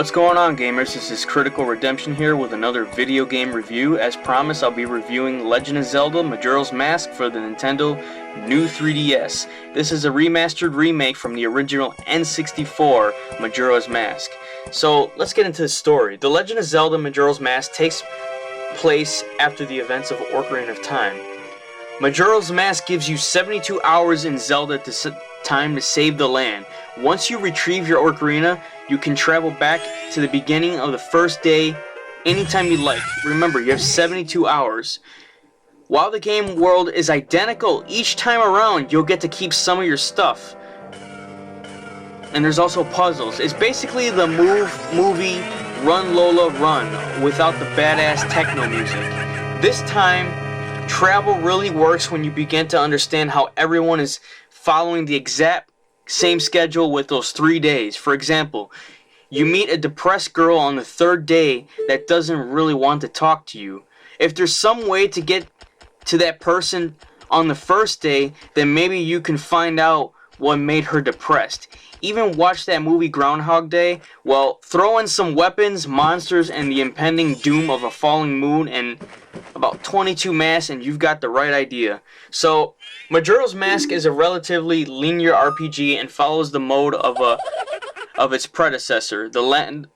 What's going on, gamers? This is Critical Redemption here with another video game review. As promised, I'll be reviewing Legend of Zelda Majora's Mask for the Nintendo New 3DS. This is a remastered remake from the original N64 Majora's Mask. So let's get into the story. The Legend of Zelda Majora's Mask takes place after the events of Ocarina of Time. Majora's Mask gives you 72 hours in Zelda time to save the land. Once you retrieve your Ocarina, you can travel back to the beginning of the first day anytime you like. Remember, you have 72 hours. While the game world is identical each time around, you'll get to keep some of your stuff. And there's also puzzles. It's basically the movie Run Lola Run without the badass techno music. This time, travel really works when you begin to understand how everyone is following the exact same schedule with those 3 days. For example, you meet a depressed girl on the third day that doesn't really want to talk to you. If there's some way to get to that person on the first day, then maybe you can find out what made her depressed. Even watch that movie Groundhog Day? Well, throw in some weapons, monsters, and the impending doom of a falling moon and about 22 masks and you've got the right idea. So, Majora's Mask is a relatively linear RPG and follows the mode of its predecessor. The land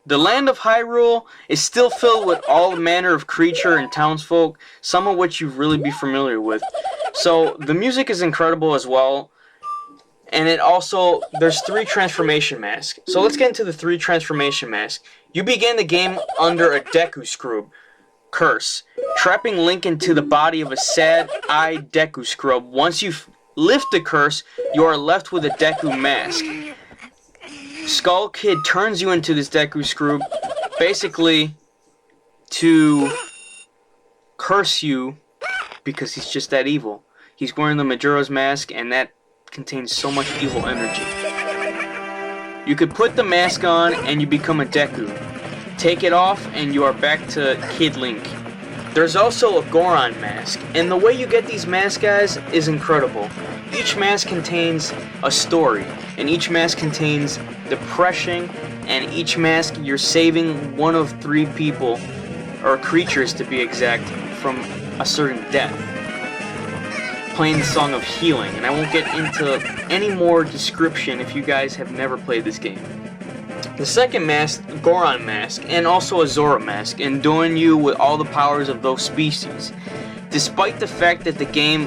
of Hyrule is still filled with all manner of creature and townsfolk, some of which you'd really be familiar with. So, the music is incredible as well. And there's 3 transformation masks. So let's get into the 3 transformation masks. You begin the game under a Deku Scrub curse, trapping Link into the body of a sad-eyed Deku Scrub. Once you lift the curse, you are left with a Deku mask. Skull Kid turns you into this Deku Scrub, basically to curse you because he's just that evil. He's wearing the Majora's Mask, and that contains so much evil energy. You could put the mask on and you become a Deku. Take it off and you are back to Kid Link. There's also a Goron mask, and the way you get these masks, guys, is incredible. Each mask contains a story, and each mask contains depression, and each mask you're saving one of 3 people, or creatures to be exact, from a certain death. Playing the Song of Healing, and I won't get into any more description if you guys have never played this game. The second mask, Goron mask, and also a Zora mask, enduing you with all the powers of those species. Despite the fact that the game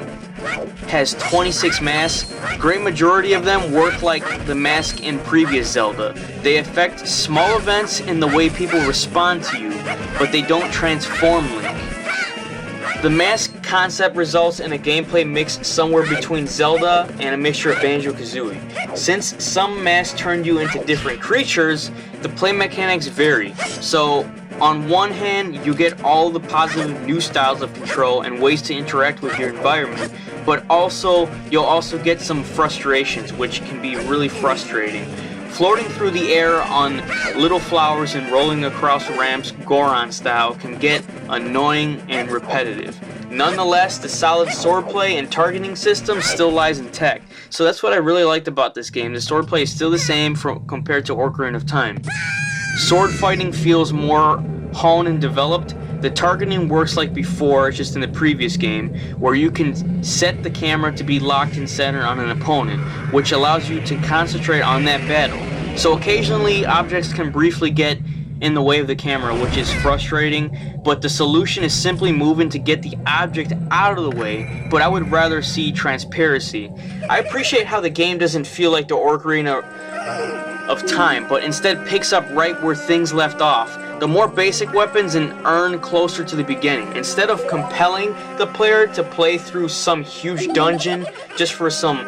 has 26 masks, a great majority of them work like the mask in previous Zelda. They affect small events in the way people respond to you, but they don't transform Link. The mask concept results in a gameplay mix somewhere between Zelda and a mixture of Banjo-Kazooie. Since some masks turn you into different creatures, the play mechanics vary. So, on one hand, you get all the positive new styles of control and ways to interact with your environment, but you'll also get some frustrations, which can be really frustrating. Floating through the air on little flowers and rolling across ramps Goron style can get annoying and repetitive. Nonetheless, the solid swordplay and targeting system still lies intact. So that's what I really liked about this game. The swordplay is still the same compared to Ocarina of Time. Sword fighting feels more honed and developed. The targeting works like before, just in the previous game, where you can set the camera to be locked and centered on an opponent, which allows you to concentrate on that battle. So occasionally, objects can briefly get in the way of the camera, which is frustrating, but the solution is simply moving to get the object out of the way, but I would rather see transparency. I appreciate how the game doesn't feel like the Ocarina of Time, but instead picks up right where things left off. The more basic weapons and earn closer to the beginning. Instead of compelling the player to play through some huge dungeon just for some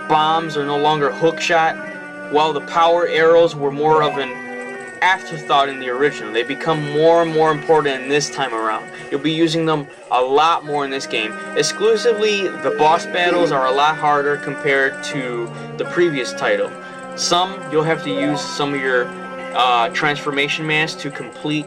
bombs or no longer hookshot, while the power arrows were more of an afterthought in the original. They become more and more important in this time around. You'll be using them a lot more in this game. Exclusively, the boss battles are a lot harder compared to the previous title. You'll have to use some of your transformation masks to complete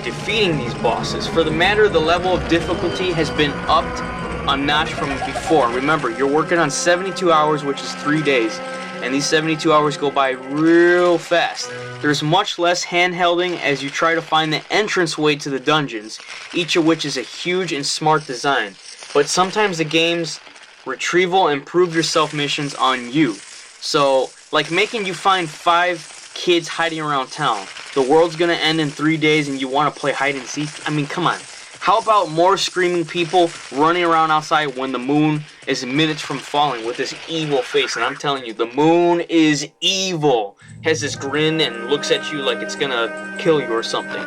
defeating these bosses. For the matter, the level of difficulty has been upped a notch from before. Remember, you're working on 72 hours, which is 3 days. and these 72 hours go by real fast. There's much less handholding as you try to find the entranceway to the dungeons, each of which is a huge and smart design. But sometimes the game's retrieval and prove yourself missions on you. So, like making you find 5 kids hiding around town. The world's gonna end in 3 days and you wanna play hide and seek? I mean, come on. How about more screaming people running around outside when the moon is minutes from falling with this evil face? And I'm telling you, the moon is evil. Has this grin and looks at you like it's gonna kill you or something.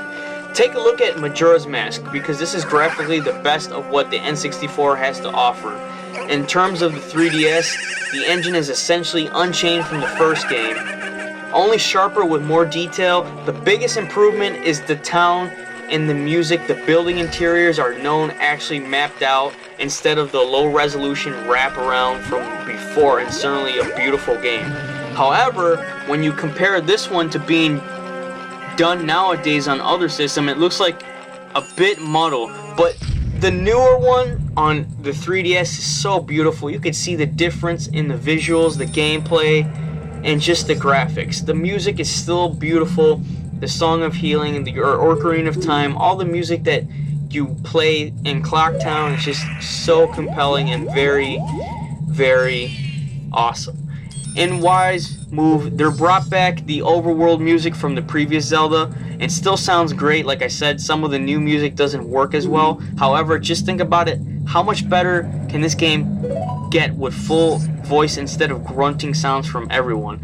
Take a look at Majora's Mask, because this is graphically the best of what the N64 has to offer. In terms of the 3DS, the engine is essentially unchanged from the first game, only sharper with more detail. The biggest improvement is the town and the music. The building interiors are known actually mapped out instead of the low resolution wraparound from before, and certainly a beautiful game. However, when you compare this one to being done nowadays on other systems, it looks like a bit muddled, but the newer one on the 3DS is so beautiful. You can see the difference in the visuals, the gameplay, and just the graphics. The music is still beautiful. The Song of Healing and the Ocarina of Time, all the music that you play in Clocktown is just so compelling and very, very awesome. In wise move, they brought back the overworld music from the previous Zelda, and still sounds great. Like I said, some of the new music doesn't work as well. However, just think about it. How much better can this game get with full voice instead of grunting sounds from everyone?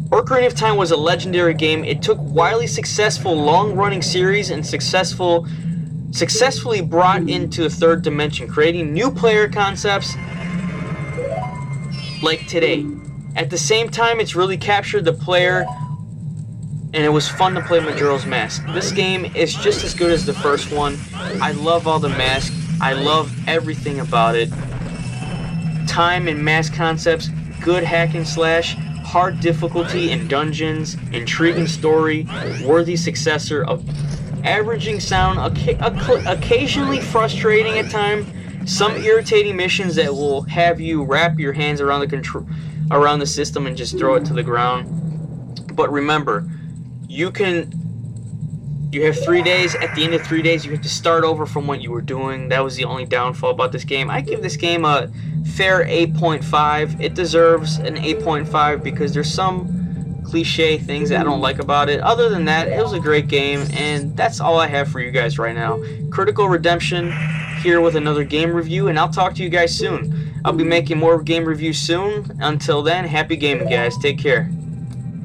Ocarina of Time was a legendary game. It took wildly successful long-running series and successfully brought into the third dimension, creating new player concepts like today. At the same time, it's really captured the player, and it was fun to play Majora's Mask. This game is just as good as the first one. I love all the masks. I love everything about it. Time and mask concepts, good hack and slash, hard difficulty in dungeons, intriguing story, worthy successor of averaging sound, occasionally frustrating at times, some irritating missions that will have you wrap your hands around the system and just throw it to the ground. But remember, you have 3 days. At the end of 3 days, you have to start over from what you were doing. That was the only downfall about this game. I give this game a fair 8.5. It deserves an 8.5 because there's some cliche things that I don't like about it. Other than that, it was a great game, and that's all I have for you guys right now. Critical Redemption here with another game review, and I'll talk to you guys soon. I'll be making more game reviews soon. Until then, happy gaming, guys. Take care.